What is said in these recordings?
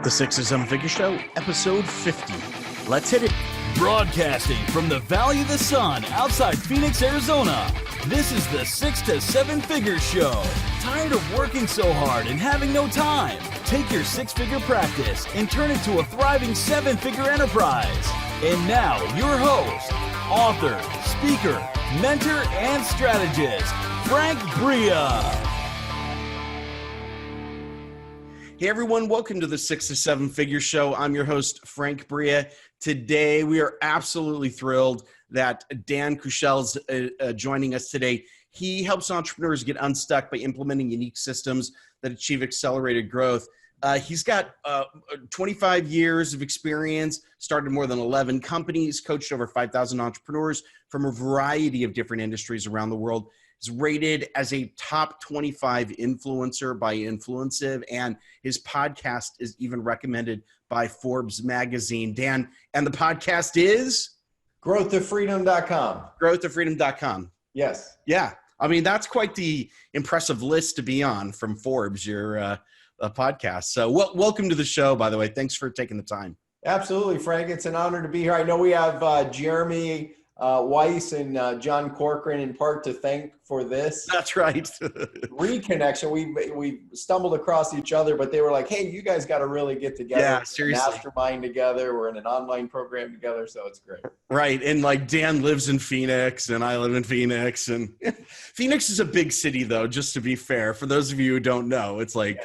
The 6 to 7 Figure Show, episode 50. Let's hit it. Broadcasting from the Valley of the Sun outside Phoenix, Arizona. This is the 6 to 7 Figure Show. Tired of working so hard and having no time? Take your 6-figure practice and turn it to a thriving 7-figure enterprise. And now, your host, author, speaker, mentor, and strategist, Frank Bria. Hey everyone, welcome to the 6 to 7 Figure Show. I'm your host, Frank Bria. Today, we are absolutely thrilled that Dan Kuschell is joining us today. He helps entrepreneurs get unstuck by implementing unique systems that achieve accelerated growth. He's got 25 years of experience, started more than 11 companies, coached over 5,000 entrepreneurs from a variety of different industries around the world. He's rated as a top 25 influencer by Influencive, and his podcast is even recommended by Forbes magazine. Dan, and the podcast is? GrowthToFreedom.com. GrowthToFreedom.com. Yes. Yeah. I mean, that's quite the impressive list to be on from Forbes, your podcast. So welcome to the show, by the way. Thanks for taking the time. Absolutely, Frank. It's an honor to be here. I know we have Jeremy Weiss and John Corcoran in part to thank for this. That's right. Reconnection. We stumbled across each other, but they were like, hey, you guys got to really get together. Yeah, seriously. Mastermind together. We're in an online program together, so it's great. Right. And like Dan lives in Phoenix and I live in Phoenix. And Phoenix is a big city, though, just to be fair. For those of you who don't know, it's like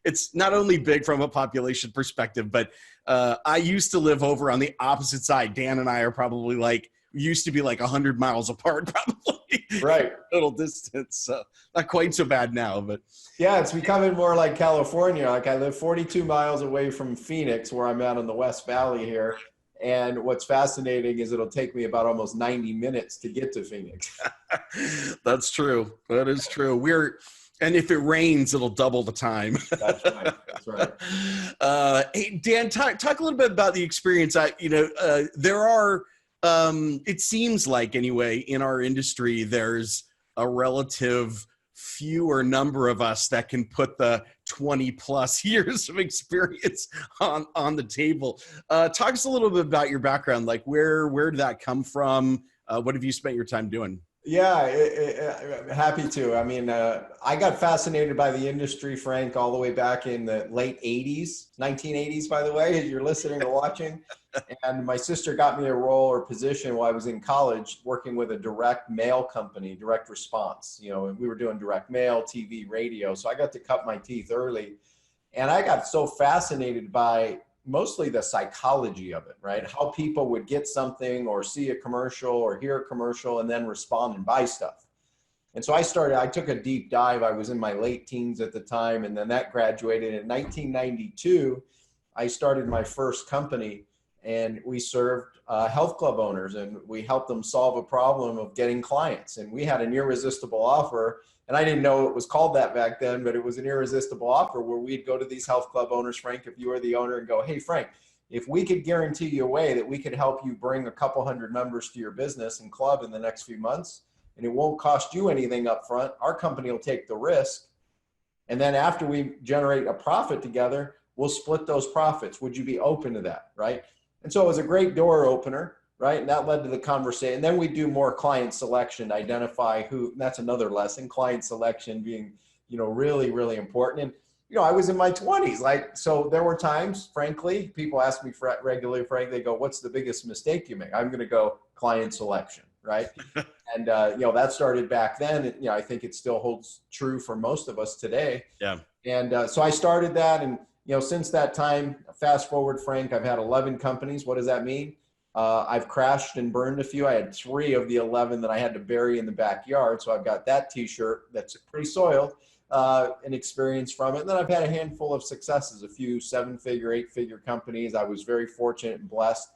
it's not only big from a population perspective, but I used to live over on the opposite side. Dan and I are probably used to be 100 miles apart, probably. Right. Little distance. So not quite so bad now, but. Yeah, it's becoming more like California. Like I live 42 miles away from Phoenix, where I'm at in the West Valley here. And what's fascinating is it'll take me about almost 90 minutes to get to Phoenix. That's true. That is true. And if it rains, it'll double the time. That's right. That's right. Hey, Dan, talk a little bit about the experience. There are, it seems like anyway, in our industry, there's a relative fewer number of us that can put the 20 plus years of experience on the table. Talk us a little bit about your background. Like where did that come from? What have you spent your time doing? Yeah, happy to. I mean, I got fascinated by the industry, Frank, all the way back in the late 80s, 1980s, by the way, as you're listening or watching. And my sister got me a role or position while I was in college working with a direct mail company, direct response. You know, we were doing direct mail, TV, radio. So I got to cut my teeth early. And I got so fascinated by mostly the psychology of it, right? How people would get something or see a commercial or hear a commercial and then respond and buy stuff. And so I took a deep dive. I was in my late teens at the time, and then that graduated. In 1992, I started my first company, and we served health club owners, and we helped them solve a problem of getting clients. And we had an irresistible offer. And I didn't know it was called that back then, but it was an irresistible offer where we'd go to these health club owners, Frank, if you were the owner, and go, hey, Frank, if we could guarantee you a way that we could help you bring a couple hundred members to your business and club in the next few months, and it won't cost you anything up front, our company will take the risk. And then after we generate a profit together, we'll split those profits. Would you be open to that, right? And so it was a great door opener. Right. And that led to the conversation. And then we do more client selection to identify who, that's another lesson, client selection being, really, really important. And, I was in my 20s, so there were times, frankly, people ask me regularly, Frank, they go, what's the biggest mistake you make? I'm going to go client selection. Right. And, that started back then. And, I think it still holds true for most of us today. Yeah. And so I started that. And, since that time, fast forward, Frank, I've had 11 companies. What does that mean? I've crashed and burned a few. I had 3 of the 11 that I had to bury in the backyard. So I've got that t-shirt that's pretty soiled, and experience from it. And then I've had a handful of successes, a few 7-figure, 8-figure companies. I was very fortunate and blessed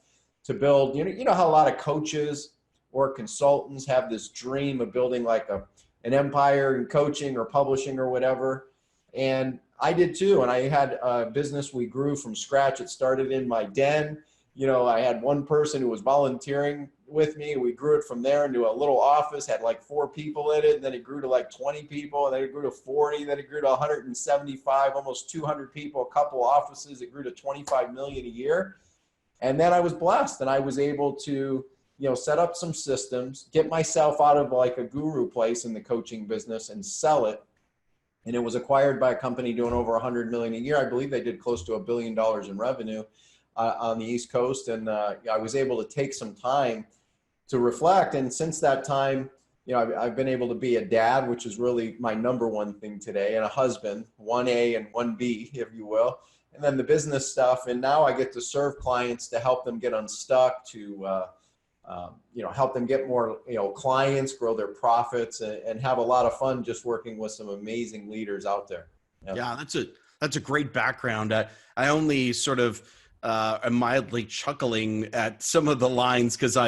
to build, you know how a lot of coaches or consultants have this dream of building like an empire in coaching or publishing or whatever. And I did too. And I had a business we grew from scratch. It started in my den. I had one person who was volunteering with me. We grew it from there into a little office, had like 4 people in it. And then it grew to like 20 people. And then it grew to 40. Then it grew to 175, almost 200 people, a couple offices. It grew to 25 million a year. And then I was blessed and I was able to, set up some systems, get myself out of like a guru place in the coaching business and sell it. And it was acquired by a company doing over 100 million a year. I believe they did close to $1 billion in revenue on the East Coast. And I was able to take some time to reflect. And since that time, I've been able to be a dad, which is really my number one thing today, and a husband, 1A and 1B, if you will. And then the business stuff. And now I get to serve clients to help them get unstuck, to help them get more, clients, grow their profits, and have a lot of fun just working with some amazing leaders out there. Yep. Yeah, that's a great background. I only sort of am mildly chuckling at some of the lines because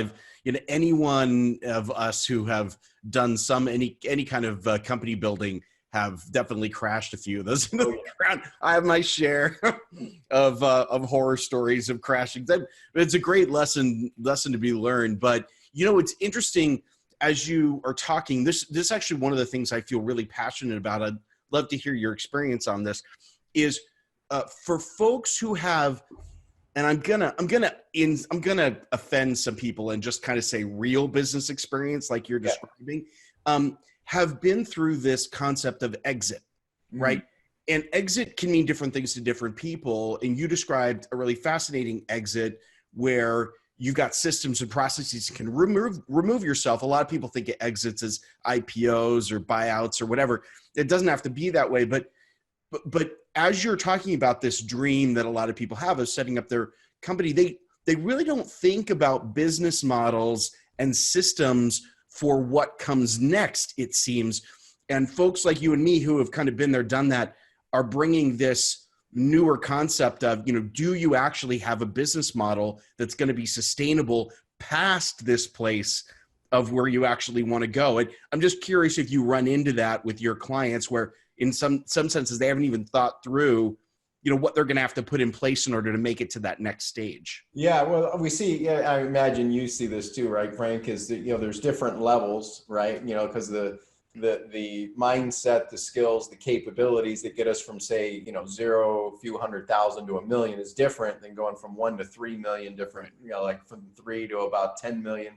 anyone of us who have done any kind of company building have definitely crashed a few of those into the ground. I have my share of horror stories of crashing. It's a great lesson to be learned. But it's interesting as you are talking. This is actually one of the things I feel really passionate about. I'd love to hear your experience on this. Is for folks who have, and I'm gonna offend some people and just kind of say real business experience, like you're describing. Have been through this concept of exit, right? And exit can mean different things to different people. And you described a really fascinating exit where you've got systems and processes that can remove yourself. A lot of people think of exits as IPOs or buyouts or whatever. It doesn't have to be that way. But as you're talking about this dream that a lot of people have of setting up their company, they really don't think about business models and systems for what comes next, it seems. And folks like you and me who have kind of been there, done that, are bringing this newer concept of, do you actually have a business model that's going to be sustainable past this place of where you actually want to go? And I'm just curious if you run into that with your clients where in some senses they haven't even thought through what they're going to have to put in place in order to make it to that next stage. Yeah, well, we see, I imagine you see this too, right, Frank, is that, there's different levels, right? Because the mindset, the skills, the capabilities that get us from, say, 0, a few 100,000 to $1 million is different than going from 1 to 3 million different, like from 3 to about 10 million,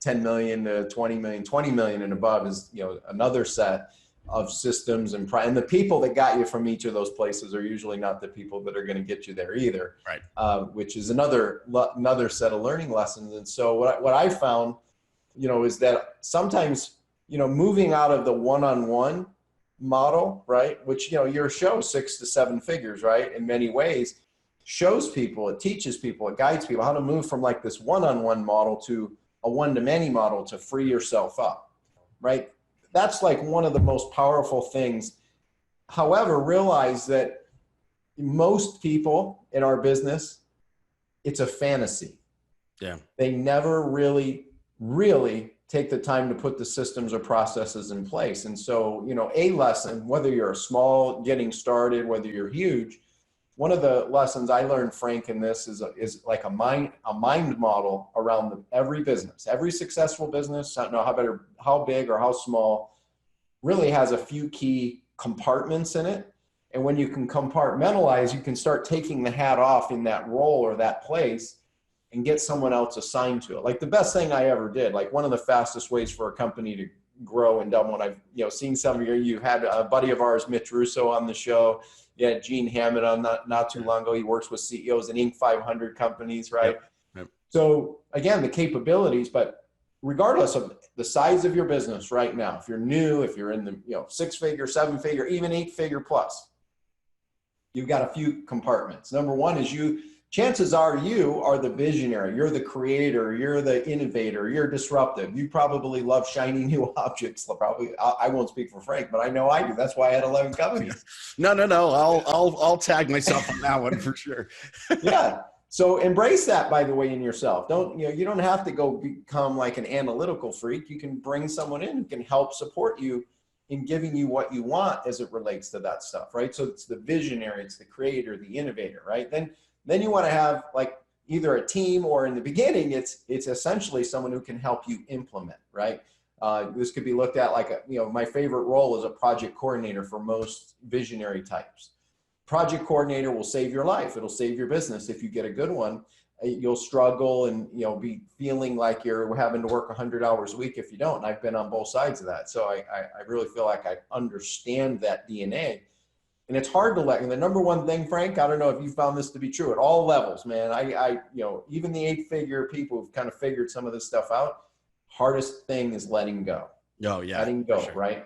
10 million to 20 million, 20 million and above is, another set of systems and the people that got you from each of those places are usually not the people that are going to get you there either, right? Which is another set of learning lessons. And so what I found, is that sometimes, moving out of the one-on-one model, right, which, your show 6 to 7 figures, right, in many ways shows people, it teaches people, it guides people how to move from like this one-on-one model to a one-to-many model to free yourself up, right? That's like one of the most powerful things. However, realize that most people in our business, it's a fantasy. Yeah. They never really take the time to put the systems or processes in place. And so, a lesson, whether you're small, getting started, whether you're huge, one of the lessons I learned, Frank, in this is like a mind model around every business. Every successful business, I don't know how big or how small, really has a few key compartments in it. And when you can compartmentalize, you can start taking the hat off in that role or that place and get someone else assigned to it. Like the best thing I ever did, like one of the fastest ways for a company to grow and double, and I've seen some of you had a buddy of ours, Mitch Russo, on the show. You had Gene Hammond on not too long ago. He works with CEOs in Inc. 500 companies, right? Yep. So again, the capabilities, but regardless of the size of your business right now, if you're new, if you're in the 6-figure, 7-figure, even 8-figure plus, you've got a few compartments. Number one is chances are you are the visionary, you're the creator, you're the innovator, you're disruptive. You probably love shiny new objects. Probably, I won't speak for Frank, but I know I do. That's why I had 11 companies. No. I'll tag myself on that one for sure. Yeah. So embrace that, by the way, in yourself. You don't have to go become like an analytical freak. You can bring someone in who can help support you in giving you what you want as it relates to that stuff, right? So it's the visionary, it's the creator, the innovator, right? Then you want to have, like, either a team or in the beginning, it's essentially someone who can help you implement, right? This could be looked at like, my favorite role is a project coordinator for most visionary types. Project coordinator will save your life. It'll save your business. If you get a good one, you'll struggle and, be feeling like you're having to work 100 hours a week if you don't. And I've been on both sides of that. So I really feel like I understand that DNA. And it's hard to let, and the number one thing, Frank, I don't know if you found this to be true at all levels, man. Even the 8-figure people who've kind of figured some of this stuff out, hardest thing is letting go. Oh yeah. Letting go, sure. Right?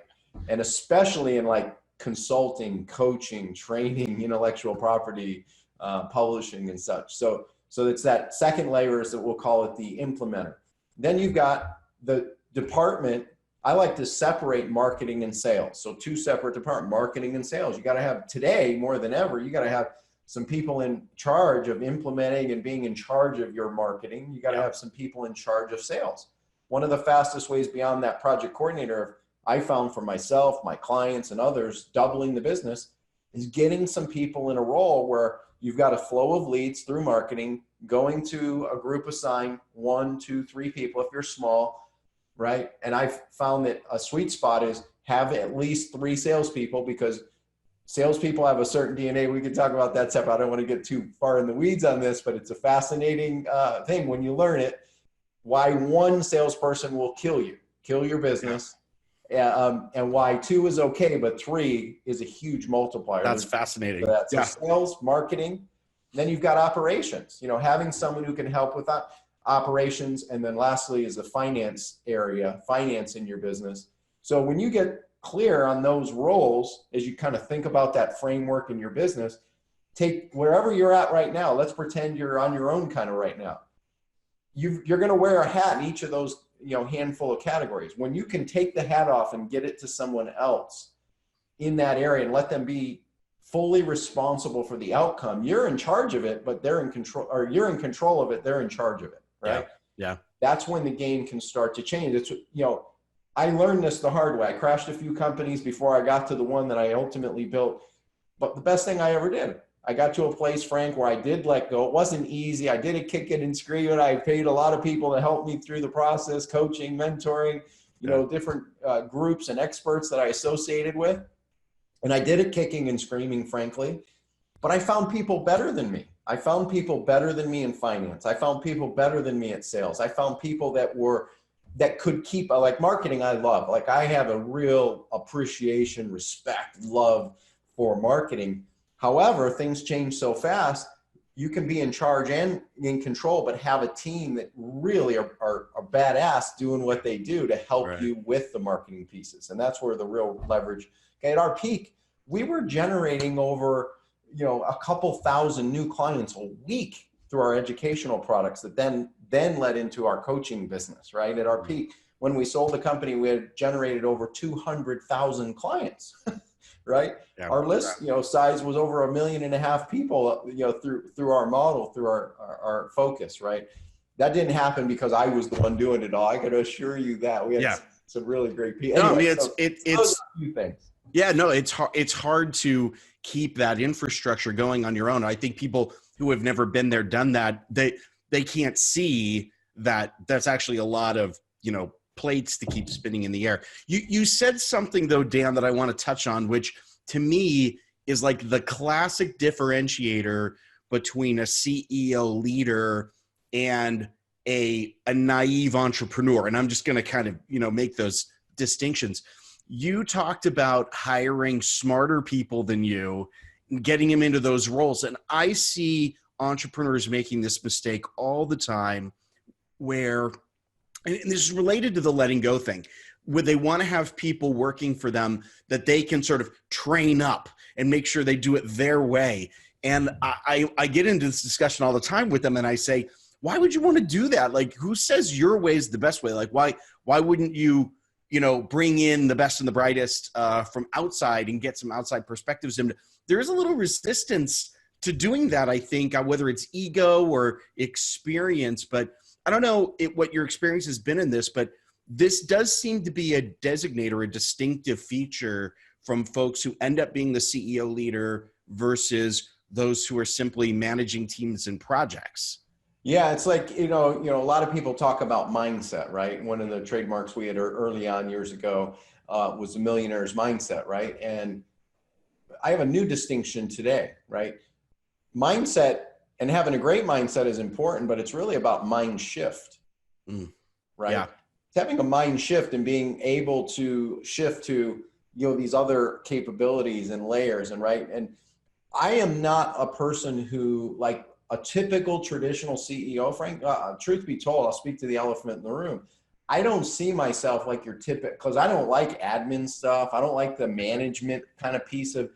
And especially in like consulting, coaching, training, intellectual property, publishing and such. So it's that second layer is that we'll call it the implementer. Then you've got the department. I like to separate marketing and sales. So 2 separate departments, marketing and sales. You got to have today more than ever, you got to have some people in charge of implementing and being in charge of your marketing. You got to have some people in charge of sales. One of the fastest ways beyond that project coordinator I found for myself, my clients and others, doubling the business is getting some people in a role where you've got a flow of leads through marketing, going to a group assigned 1, 2, 3 people if you're small, right? And I've found that a sweet spot is have at least 3 salespeople, because salespeople have a certain DNA. We can talk about that stuff. I don't want to get too far in the weeds on this, but it's a fascinating thing when you learn it, why 1 salesperson will kill your business. And why 2 is okay, but 3 is a huge multiplier. That's fascinating. So sales, marketing, then you've got operations, having someone who can help with that. Operations, and then lastly is the finance area, finance in your business. So when you get clear on those roles, as you kind of think about that framework in your business, take wherever you're at right now. Let's pretend you're on your own kind of right now. You're going to wear a hat in each of those, handful of categories. When you can take the hat off and get it to someone else in that area and let them be fully responsible for the outcome, you're in charge of it, but they're in control, or you're in control of it, they're in charge of it. Right? Yeah. That's when the game can start to change. It's, I learned this the hard way. I crashed a few companies before I got to the one that I ultimately built. But the best thing I ever did, I got to a place, Frank, where I did let go. It wasn't easy. I did it kicking and screaming. I paid a lot of people to help me through the process, coaching, mentoring, different groups and experts that I associated with. And I did it kicking and screaming, frankly. But I found people better than me. I found people better than me in finance. I found people better than me at sales. I found people that could keep, like marketing, I love. Like I have a real appreciation, respect, love for marketing. However, things change so fast. You can be in charge and in control, but have a team that really are badass doing what they do to help you with the marketing pieces. And that's where the real leverage. Okay, at our peak, we were generating over a couple thousand new clients a week through our educational products that then led into our coaching business, right? At our peak, when we sold the company, we had generated over 200,000 clients, right? Yeah. Our list, size was over 1.5 million people, through our model, through our focus, right? That didn't happen because I was the one doing it all. I can assure you that we had some really great people. Anyway, it's a few things. Yeah, no, it's hard to keep that infrastructure going on your own. I think people who have never been there, done that, they can't see that that's actually a lot of, plates to keep spinning in the air. You said something though, Dan, that I want to touch on, which to me is like the classic differentiator between a CEO leader and a naive entrepreneur. And I'm just going to kind of, make those distinctions. You talked about hiring smarter people than you, getting them into those roles. And I see entrepreneurs making this mistake all the time where, and this is related to the letting go thing, where they want to have people working for them that they can sort of train up and make sure they do it their way. And I get into this discussion all the time with them and I say, why would you want to do that? Like, who says your way is the best way? Like, why wouldn't you, bring in the best and the brightest from outside and get some outside perspectives? And there is a little resistance to doing that, I think, whether it's ego or experience. But I don't know what your experience has been in this, but this does seem to be a designator, a distinctive feature from folks who end up being the CEO leader versus those who are simply managing teams and projects. Yeah, it's like, a lot of people talk about mindset, right? One of the trademarks we had early on years ago was the millionaire's mindset, right? And I have a new distinction today, right? Mindset and having a great mindset is important, but it's really about mind shift, right? Yeah. It's having a mind shift and being able to shift to, these other capabilities and layers, and right. And I am not a person who, like a typical traditional CEO, Frank, truth be told, I'll speak to the elephant in the room. I don't see myself like your typical, because I don't like admin stuff. I don't like the management kind of piece of,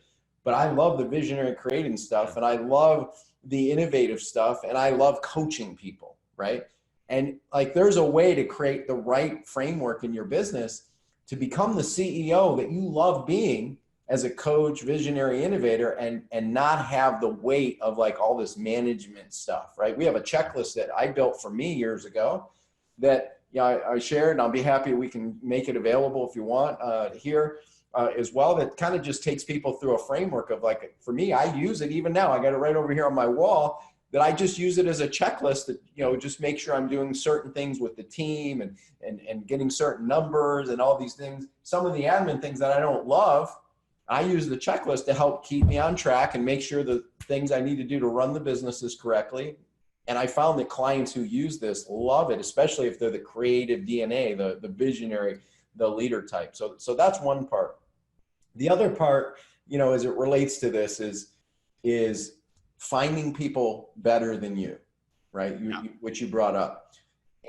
but I love the visionary creating stuff, and I love the innovative stuff, and I love coaching people, right? And like, there's a way to create the right framework in your business to become the CEO that you love being as a coach, visionary innovator, and not have the weight of like all this management stuff, right? We have a checklist that I built for me years ago that I shared, and I'll be happy we can make it available if you want here as well. That kind of just takes people through a framework of, like, for me, I use it even now. I got it right over here on my wall, that I just use it as a checklist that, just make sure I'm doing certain things with the team and getting certain numbers and all these things. Some of the admin things that I don't love, I use the checklist to help keep me on track and make sure the things I need to do to run the businesses correctly. And I found that clients who use this love it, especially if they're the creative DNA, the visionary, the leader type. So that's one part. The other part, as it relates to this is finding people better than you, right? Which you brought up.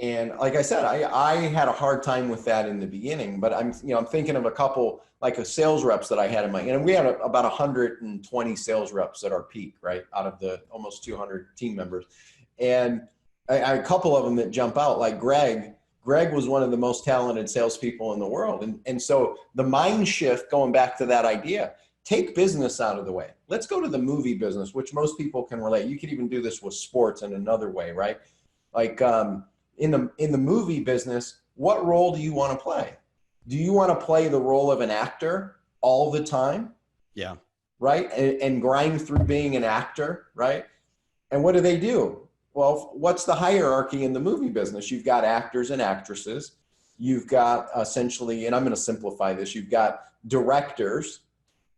And like I said, I had a hard time with that in the beginning, but I'm thinking of a couple, like a sales reps that I had in my, and we had about 120 sales reps at our peak, right? Out of the almost 200 team members. And a couple of them that jump out, like Greg was one of the most talented salespeople in the world. And so the mind shift, going back to that idea, take business out of the way. Let's go to the movie business, which most people can relate. You could even do this with sports in another way, right? Like in the movie business, what role do you want to play? Do you want to play the role of an actor all the time? Yeah. Right? And grind through being an actor, right? And what do? Well, what's the hierarchy in the movie business? You've got actors and actresses. You've got essentially, and I'm going to simplify this, you've got directors,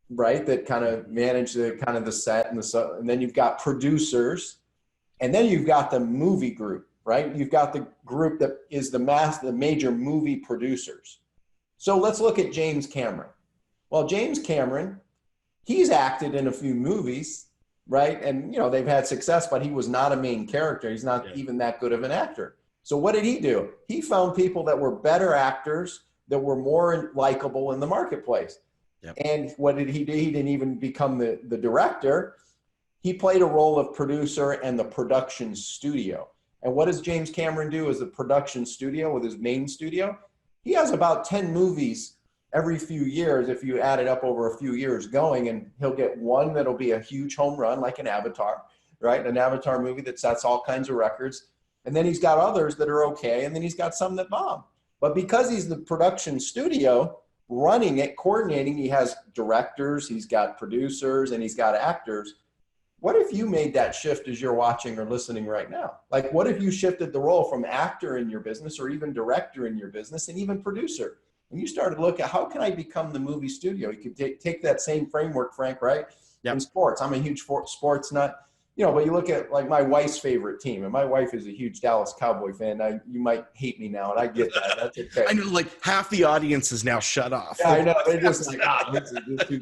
right, that kind of manage the set and then you've got producers, and then you've got the movie group, right? You've got the group that is the major movie producers. So let's look at James Cameron. Well, James Cameron, he's acted in a few movies, right? And, they've had success, but he was not a main character. He's not even that good of an actor. So what did he do? He found people that were better actors, that were more likable in the marketplace. Yep. And what did he do? He didn't even become the director. He played a role of producer and the production studio. And what does James Cameron do as a production studio with his main studio? He has about 10 movies every few years, if you add it up over a few years going, and he'll get one that'll be a huge home run, like an Avatar, right? An Avatar movie that sets all kinds of records. And then he's got others that are okay, and then he's got some that bomb. But because he's the production studio running it, coordinating, he has directors, he's got producers, and he's got actors. What if you made that shift as you're watching or listening right now? Like, what if you shifted the role from actor in your business, or even director in your business, and even producer? And you started to look at, how can I become the movie studio? You could take that same framework, Frank, right? Yep. In sports. I'm a huge sports nut, but you look at like my wife's favorite team, and my wife is a huge Dallas Cowboy fan. You might hate me now, and I get that. That's okay. I know, like half the audience is now shut off. Yeah, I know. They're just like, this is too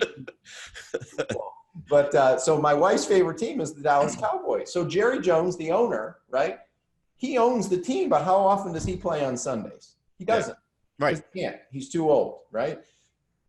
cool. But so my wife's favorite team is the Dallas Cowboys. So Jerry Jones, the owner, right? He owns the team, but how often does he play on Sundays? He doesn't. Yeah. Right. He can't. He's too old, right?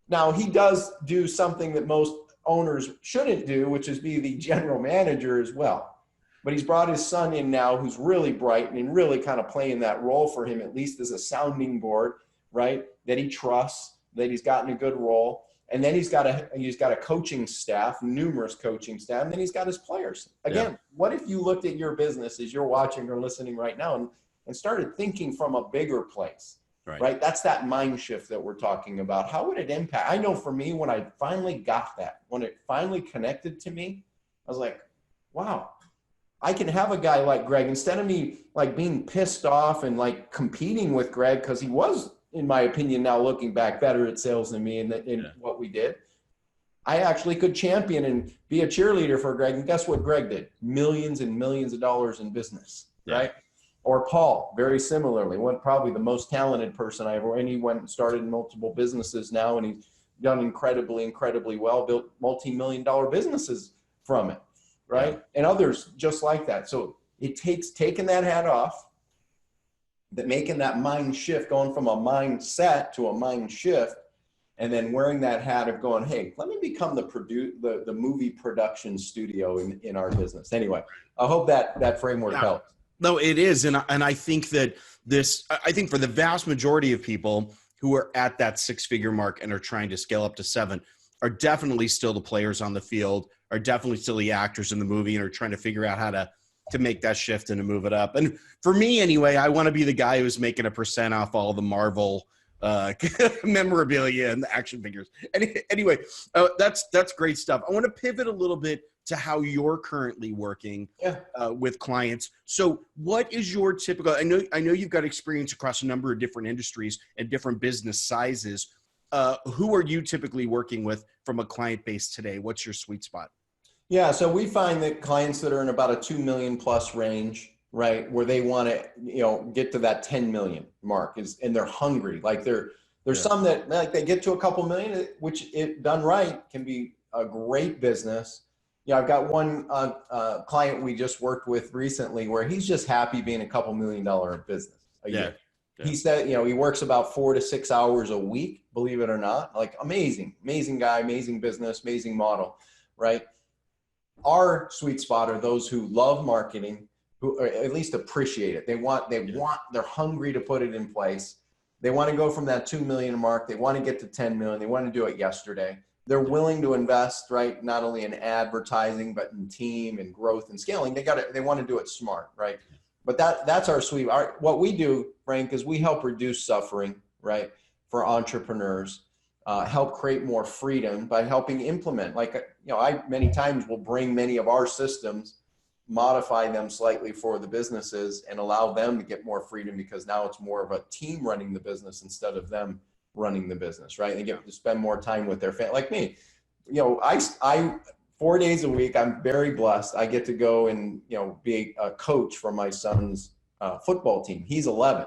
Now, he does do something that most owners shouldn't do, which is be the general manager as well. But he's brought his son in now, who's really bright and really kind of playing that role for him, at least as a sounding board, right? That he trusts, that he's gotten a good role. And then he's got a coaching staff, numerous coaching staff, and then he's got his players. Again, What if you looked at your business as you're watching or listening right now and started thinking from a bigger place? Right. That's that mind shift that we're talking about. How would it impact? I know for me, when I finally got that, when it finally connected to me, I was like, wow, I can have a guy like Greg, instead of me like being pissed off and like competing with Greg, because he was, in my opinion, now looking back, better at sales than me in what we did. I actually could champion and be a cheerleader for Greg. And guess what Greg did? Millions and millions of dollars in business, right? Or Paul, very similarly, probably the most talented person I ever, and he went and started multiple businesses now, and he's done incredibly, incredibly well, built multi-million-dollar businesses from it, right? Yeah. And others just like that. So it takes taking that hat off, making that mind shift, going from a mindset to a mind shift, and then wearing that hat of going, hey, let me become the movie production studio in our business. Anyway, I hope that framework helps. No, it is. And I think that I think for the vast majority of people who are at that 6-figure mark and are trying to scale up to 7 are definitely still the players on the field, are definitely still the actors in the movie, and are trying to figure out how to make that shift and to move it up. And for me anyway, I want to be the guy who's making 1% off all the Marvel memorabilia and the action figures. Anyway, that's great stuff. I want to pivot a little bit to how you're currently working with clients. So what is your typical, I know you've got experience across a number of different industries and different business sizes. Who are you typically working with from a client base today? What's your sweet spot? Yeah, so we find that clients that are in about a 2 million plus range, right, where they want to, get to that 10 million mark and they're hungry. Like there's some that like they get to a couple million, which if done right can be a great business. Yeah, I've got one client we just worked with recently where he's just happy being a couple $1 million business a year. Yeah. He said, he works about 4 to 6 hours a week, believe it or not. Like amazing guy, amazing business, amazing model, right? Our sweet spot are those who love marketing, who at least appreciate it. They're hungry to put it in place. They want to go from that 2 million mark. They want to get to 10 million. They want to do it yesterday. They're willing to invest, right? Not only in advertising, but in team and growth and scaling. They want to do it smart, right? But that's our sweet. What we do, Frank, is we help reduce suffering, right? For entrepreneurs, help create more freedom by helping implement. I many times will bring many of our systems, modify them slightly for the businesses and allow them to get more freedom because now it's more of a team running the business instead of them running the business, right? They get to spend more time with their family. Like me, I 4 days a week, I'm very blessed. I get to go and, be a coach for my son's football team. He's 11,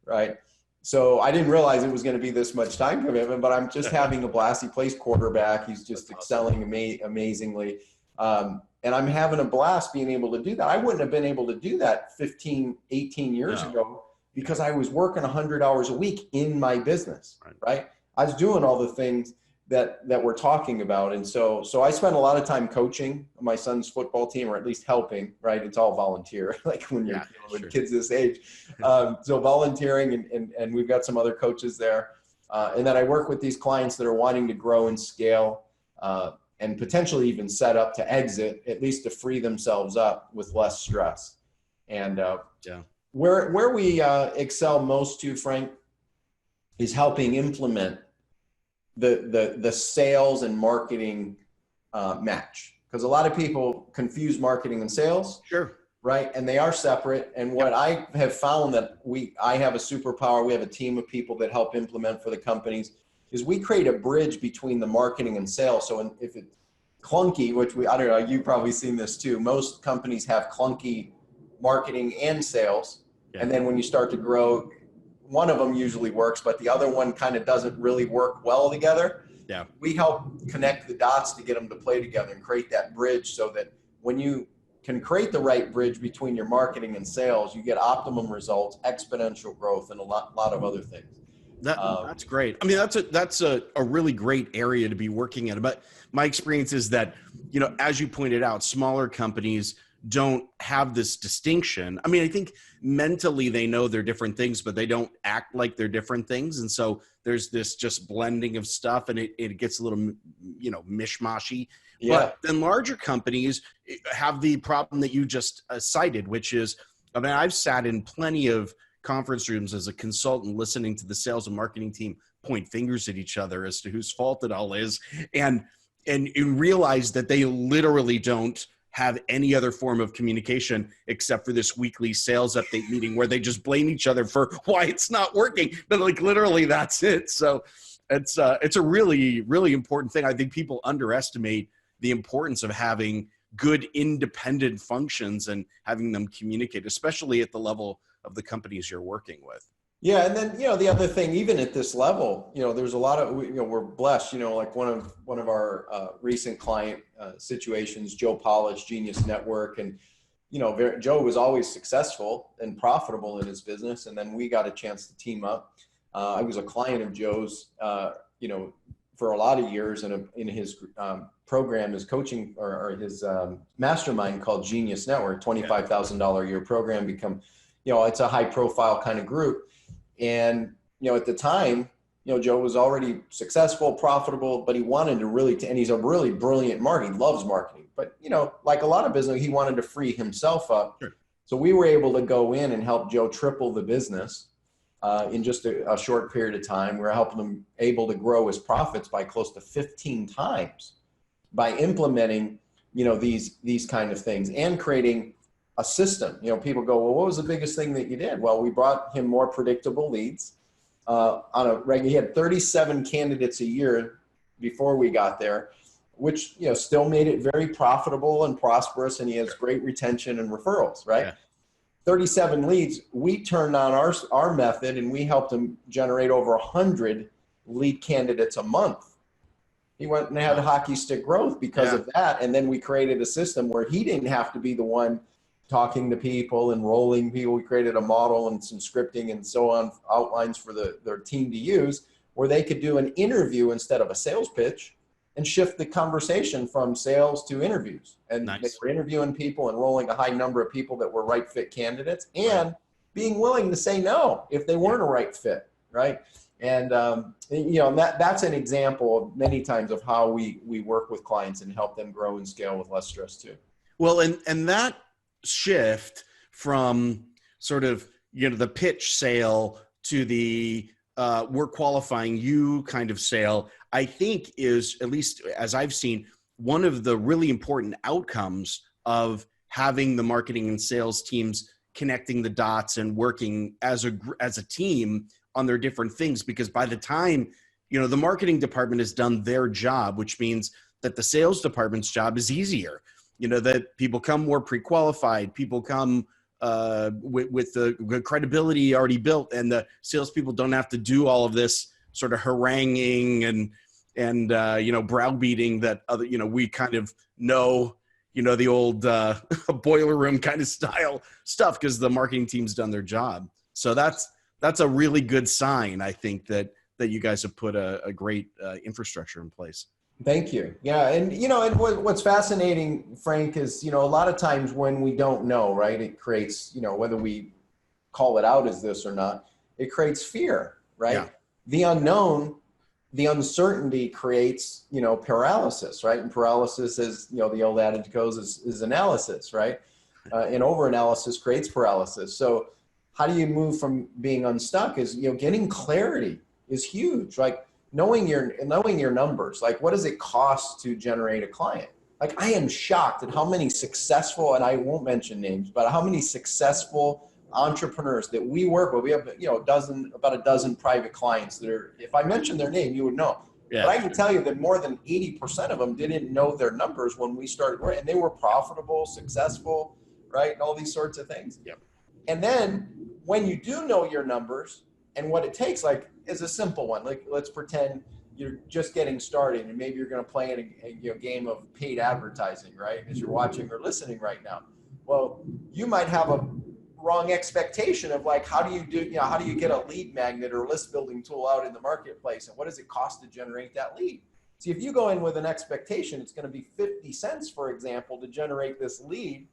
right? So I didn't realize it was going to be this much time commitment, but I'm just having a blast. He plays quarterback. He's just excelling amazingly. And I'm having a blast being able to do that. I wouldn't have been able to do that 15, 18 years ago because I was working 100 hours a week in my business, right? I was doing all the things that we're talking about. And so I spent a lot of time coaching my son's football team, or at least helping, right? It's all volunteer, like when you're with kids this age. So volunteering, and we've got some other coaches there. And then I work with these clients that are wanting to grow and scale, and potentially even set up to exit, at least to free themselves up with less stress. And where we excel most too, Frank, is helping implement the sales and marketing match. Because a lot of people confuse marketing and sales. Sure. Right. And they are separate. And what I have found that I have a superpower, we have a team of people that help implement for the companies, is we create a bridge between the marketing and sales. So if it's clunky, which I don't know, you've probably seen this too. Most companies have clunky marketing and sales. Yeah. And then when you start to grow, one of them usually works, but the other one kind of doesn't really work well together. Yeah. We help connect the dots to get them to play together and create that bridge so that when you can create the right bridge between your marketing and sales, you get optimum results, exponential growth, and a lot of other things. That's great. I mean, that's a really great area to be working in. But my experience is that, as you pointed out, smaller companies don't have this distinction. I mean, I think mentally they know they're different things, but they don't act like they're different things. And so there's this just blending of stuff, and it gets a little, mishmashy. Yeah. But then larger companies have the problem that you just cited, which is, I mean, I've sat in plenty of conference rooms as a consultant listening to the sales and marketing team point fingers at each other as to whose fault it all is. And you realize that they literally don't have any other form of communication except for this weekly sales update meeting where they just blame each other for why it's not working. But like literally that's it. So it's a really, really important thing. I think people underestimate the importance of having good independent functions and having them communicate, especially at the level of the companies you're working with. Yeah. And then, the other thing, even at this level, there's a lot of, we're blessed, like one of our recent client situations, Joe Polish, Genius Network. And, Joe was always successful and profitable in his business. And then we got a chance to team up. I was a client of Joe's, for a lot of years in his program, his coaching or his mastermind called Genius Network, $25,000 a year program, it's a high profile kind of group. And, at the time, Joe was already successful, profitable, but he wanted to and he's a really brilliant marketer. He loves marketing, but, like a lot of business, he wanted to free himself up. Sure. So we were able to go in and help Joe triple the business in just a short period of time. We were helping him able to grow his profits by close to 15 times by implementing, these kind of things and creating a system. People go, well, what was the biggest thing that you did? Well, we brought him more predictable leads on a regular. He had 37 candidates a year before we got there, which, still made it very profitable and prosperous. And he has great retention and referrals, right? Yeah. 37 leads. We turned on our method and we helped him generate over 100 lead candidates a month. He went and had hockey stick growth because of that. And then we created a system where he didn't have to be the one talking to people, enrolling people. We created a model and some scripting and so on, outlines for their team to use, where they could do an interview instead of a sales pitch and shift the conversation from sales to interviews. And They were interviewing people, enrolling a high number of people that were right fit candidates and being willing to say no if they weren't a right fit, right? And, that's an example of many times of how we work with clients and help them grow and scale with less stress too. Well, and that shift from sort of, the pitch sale to the we're qualifying you kind of sale, I think is, at least as I've seen, one of the really important outcomes of having the marketing and sales teams connecting the dots and working as a team on their different things. Because by the time, the marketing department has done their job, which means that the sales department's job is easier. That people come more pre-qualified, people come with the credibility already built, and the salespeople don't have to do all of this sort of haranguing and browbeating that other, we kind of know, the old boiler room kind of style stuff because the marketing team's done their job. So that's a really good sign, I think, that you guys have put a great infrastructure in place. Thank you. Yeah. And, and what's fascinating, Frank, is, a lot of times when we don't know, right, it creates, whether we call it out as this or not, it creates fear, right? Yeah. The unknown, the uncertainty creates, paralysis, right? And paralysis is, the old adage goes is analysis, right? And over-analysis creates paralysis. So how do you move from being unstuck is, getting clarity is huge. Like, knowing your numbers, like what does it cost to generate a client? Like I am shocked at how many successful, and I won't mention names, but how many successful entrepreneurs that we work with. We have, about a dozen private clients that are, if I mentioned their name, you would know. Yeah. But I can tell you that more than 80% of them didn't know their numbers when we started, and they were profitable, successful, right? And all these sorts of things. Yep. And then when you do know your numbers and what it takes, like, is a simple one. Like, let's pretend you're just getting started and maybe you're going to play in a game of paid advertising, right? As you're watching or listening right now. Well, you might have a wrong expectation of like, how do you get a lead magnet or list building tool out in the marketplace? And what does it cost to generate that lead? See, if you go in with an expectation, it's going to be 50 cents, for example, to generate this lead,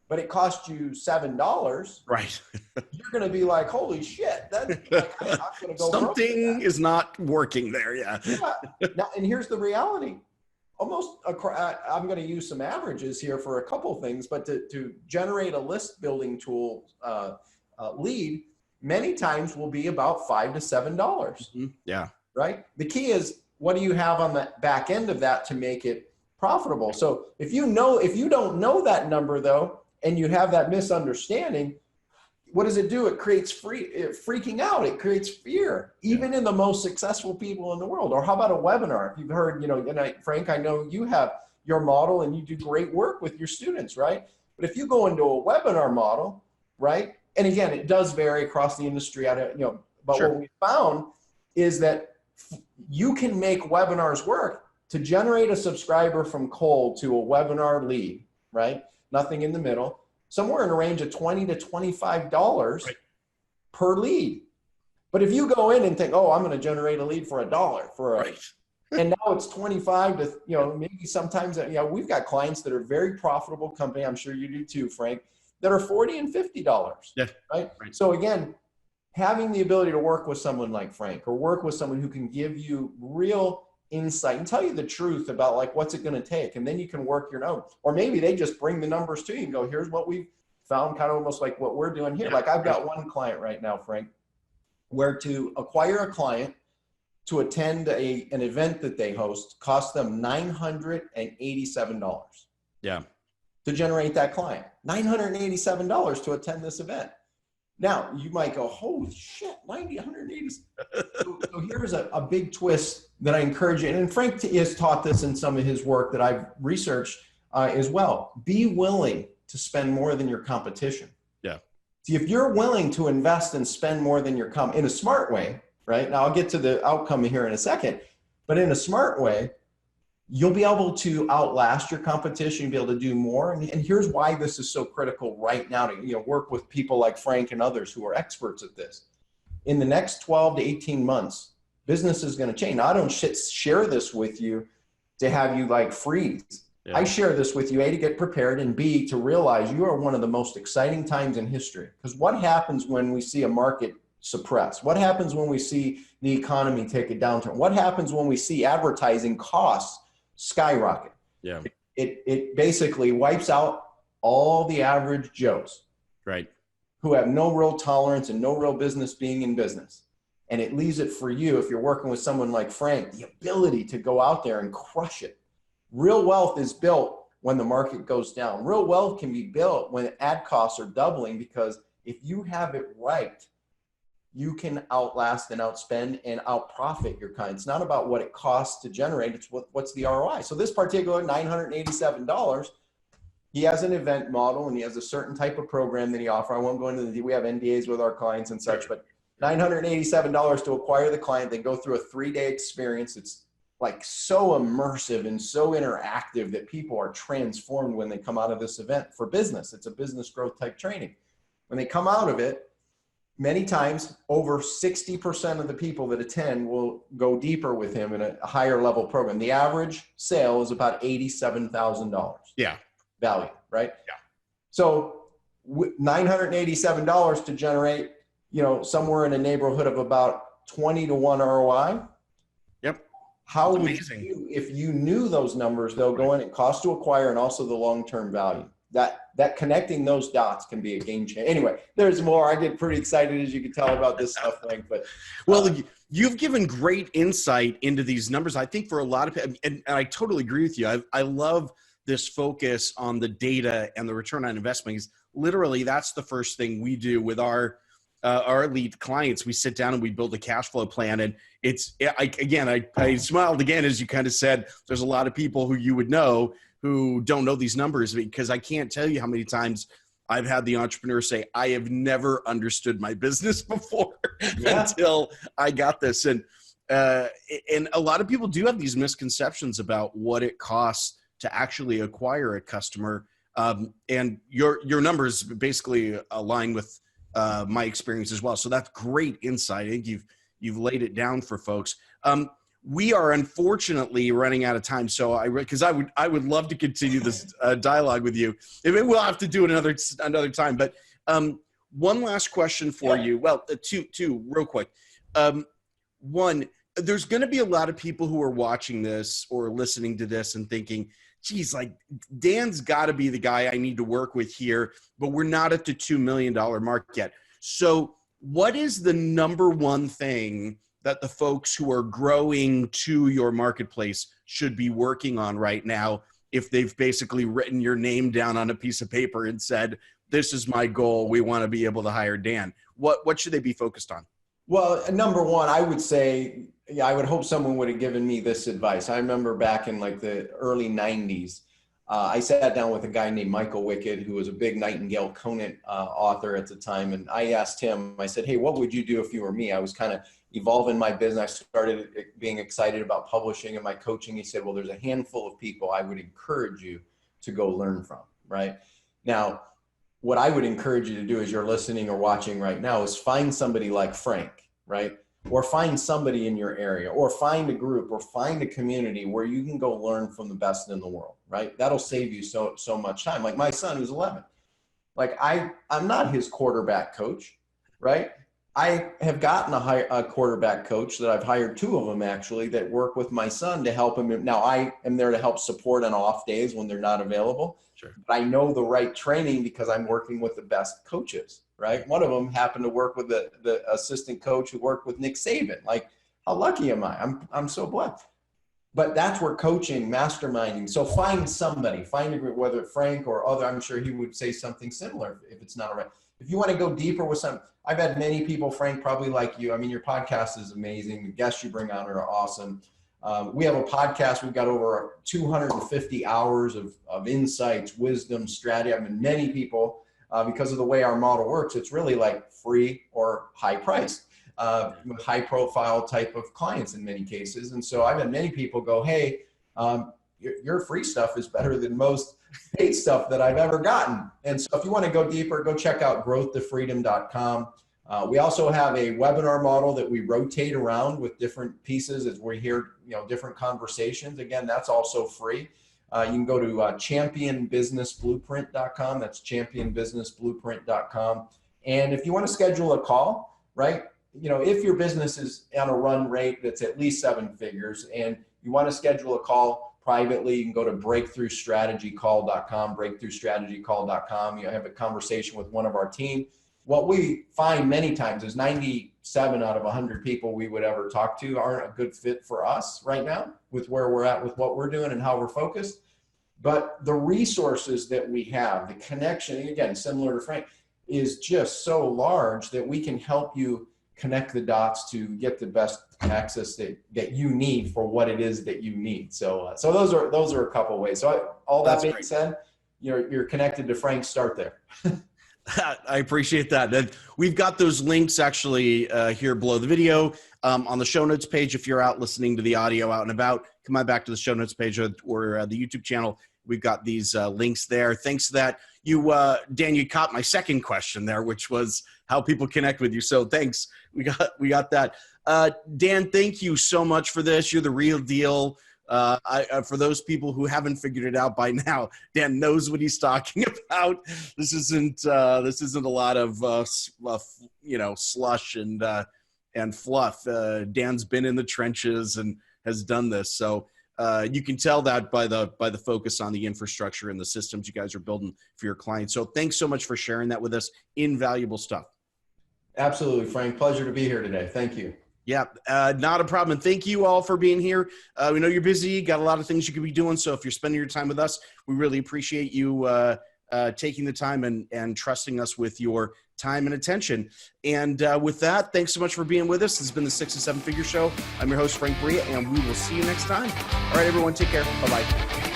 but it costs you $7. Right. You're going to be like, holy shit, that's like, I'm going to go. Something is not working there. Yeah. Now, and here's the reality. I'm going to use some averages here for a couple things, but to generate a list building tool lead, many times will be about $5 to $7. Mm-hmm. Yeah. Right. The key is, what do you have on the back end of that to make it profitable. So if you don't know that number though, and you have that misunderstanding, what does it do? It creates freaking out. It creates fear, even in the most successful people in the world. Or how about a webinar? If you've heard, and Frank, I know you have your model and you do great work with your students, right? But if you go into a webinar model, right? And again, it does vary across the industry. But what we found is that you can make webinars work to generate a subscriber from cold to a webinar lead, right? Nothing in the middle. Somewhere in a range of $20 to $25 per lead. But if you go in and think, oh, I'm going to generate a lead for $1 and now it's 25 to, maybe sometimes, we've got clients that are very profitable company. I'm sure you do too, Frank, that are $40 and $50. Yeah. Right. So again, having the ability to work with someone like Frank or work with someone who can give you real insight and tell you the truth about like, what's it going to take? And then you can work your own, or maybe they just bring the numbers to you and go, here's what we found, kind of almost like what we're doing here. Like I've got one client right now, Frank, where to acquire a client to attend an event that they host costs them $987. Yeah. To generate that client, $987 to attend this event. Now you might go, holy shit, 180. So here's a big twist that I encourage you. And Frank has taught this in some of his work that I've researched as well. Be willing to spend more than your competition. Yeah. See, if you're willing to invest and spend more than your in a smart way, right? Now I'll get to the outcome here in a second, but in a smart way, you'll be able to outlast your competition, you'll be able to do more. And here's why this is so critical right now to work with people like Frank and others who are experts at this. In the next 12 to 18 months, business is going to change. Now, I don't share this with you to have you like freeze. Yeah. I share this with you, A, to get prepared, and B, to realize you are one of the most exciting times in history. Because what happens when we see a market suppress? What happens when we see the economy take a downturn? What happens when we see advertising costs skyrocket? Yeah. It basically wipes out all the average Joes. Right. Who have no real tolerance and no real business being in business. And it leaves it for you, if you're working with someone like Frank, the ability to go out there and crush it. Real wealth is built when the market goes down. Real wealth can be built when ad costs are doubling, because if you have it right, you can outlast and outspend and outprofit your client. It's not about what it costs to generate, it's what's the ROI. So this particular $987, he has an event model and he has a certain type of program that he offers. I won't go into we have NDAs with our clients and such, but $987 to acquire the client. They go through a 3-day experience. It's like so immersive and so interactive that people are transformed when they come out of this event for business. It's a business growth type training. When they come out of it, many times over 60% of the people that attend will go deeper with him in a higher level program. The average sale is about $87,000. Yeah. Value, right? Yeah. So $987 to generate, somewhere in a neighborhood of about 20 to 1 ROI. Yep. How would you, if you knew those numbers, they'll go in at cost to acquire and also the long-term value. That connecting those dots can be a game changer. Anyway, there's more. I get pretty excited, as you can tell, about this stuff, Frank. But you've given great insight into these numbers. I think for a lot of people, and I totally agree with you. I love this focus on the data and the return on investment. Is literally that's the first thing we do with our elite clients. We sit down and we build a cash flow plan, and I smiled again as you kind of said. There's a lot of people who you would know who don't know these numbers, because I can't tell you how many times I've had the entrepreneur say, I have never understood my business before until I got this. And a lot of people do have these misconceptions about what it costs to actually acquire a customer. And your numbers basically align with my experience as well. So that's great insight. I think you've laid it down for folks. We are unfortunately running out of time, so because I would love to continue this dialogue with you. We'll have to do it another time. But one last question for you. Well, two real quick. One, there's going to be a lot of people who are watching this or listening to this and thinking, geez, like Dan's got to be the guy I need to work with here, but we're not at the $2 million mark yet. So what is the number one thing that the folks who are growing to your marketplace should be working on right now if they've basically written your name down on a piece of paper and said, this is my goal, we want to be able to hire Dan? What should they be focused on? Well, number one, I would say, I would hope someone would have given me this advice. I remember back in like the early 90s, I sat down with a guy named Michael Wicked, who was a big Nightingale Conant author at the time. And I asked him, I said, hey, what would you do if you were me? I was kind of evolving my business. I started being excited about publishing and my coaching. He said, well, there's a handful of people I would encourage you to go learn from, right? Now, what I would encourage you to do as you're listening or watching right now is find somebody like Frank, right? Or find somebody in your area, or find a group, or find a community where you can go learn from the best in the world, right? That'll save you so much time. Like my son who's 11, like I'm not his quarterback coach, right? I have gotten a quarterback coach that I've hired, 2 of them actually, that work with my son to help him. Now I am there to help support on off days when they're not available. Sure. But I know the right training because I'm working with the best coaches, right? One of them happened to work with the assistant coach who worked with Nick Saban. Like, how lucky am I? I'm so blessed. But that's where coaching, masterminding. So find somebody, find a group, whether Frank or other, I'm sure he would say something similar if it's not all right. If you want to go deeper with some, I've had many people, Frank, probably like you. I mean, your podcast is amazing. The guests you bring on are awesome. We have a podcast. We've got over 250 hours of insights, wisdom, strategy. I mean, many people, because of the way our model works, it's really like free or high price, with high profile type of clients in many cases. And so I've had many people go, hey, your free stuff is better than most paid stuff that I've ever gotten. And so if you want to go deeper, go check out growthtofreedom.com. We also have a webinar model that we rotate around with different pieces as we hear, different conversations. Again, that's also free. You can go to championbusinessblueprint.com. That's championbusinessblueprint.com. And if you want to schedule a call, right, if your business is on a run rate that's at least 7 figures and you want to schedule a call privately, you can go to breakthroughstrategycall.com, breakthroughstrategycall.com. You have a conversation with one of our team. What we find many times is 97 out of 100 people we would ever talk to aren't a good fit for us right now with where we're at with what we're doing and how we're focused. But the resources that we have, the connection, again, similar to Frank, is just so large that we can help you connect the dots to get the best access that you need for what it is that you need. So those are a couple of ways. So all that being said, you're connected to Frank. Start there. I appreciate that. And we've got those links actually here below the video on the show notes page. If you're out listening to the audio out and about, come on back to the show notes page or the YouTube channel. We've got these links there. Thanks to that. Dan, you caught my second question there, which was how people connect with you. So thanks. We got that. Dan, thank you so much for this. You're the real deal. For those people who haven't figured it out by now, Dan knows what he's talking about. This isn't a lot of slush and fluff. Dan's been in the trenches and has done this. So you can tell that by the focus on the infrastructure and the systems you guys are building for your clients. So thanks so much for sharing that with us. Invaluable stuff. Absolutely, Frank. Pleasure to be here today. Thank you. Yeah, not a problem. And thank you all for being here. We know you're busy, got a lot of things you could be doing. So if you're spending your time with us, we really appreciate you taking the time and trusting us with your time and attention. And with that, thanks so much for being with us. This has been the 6 to 7 Figure Show. I'm your host, Frank Bria, and we will see you next time. All right, everyone, take care. Bye-bye.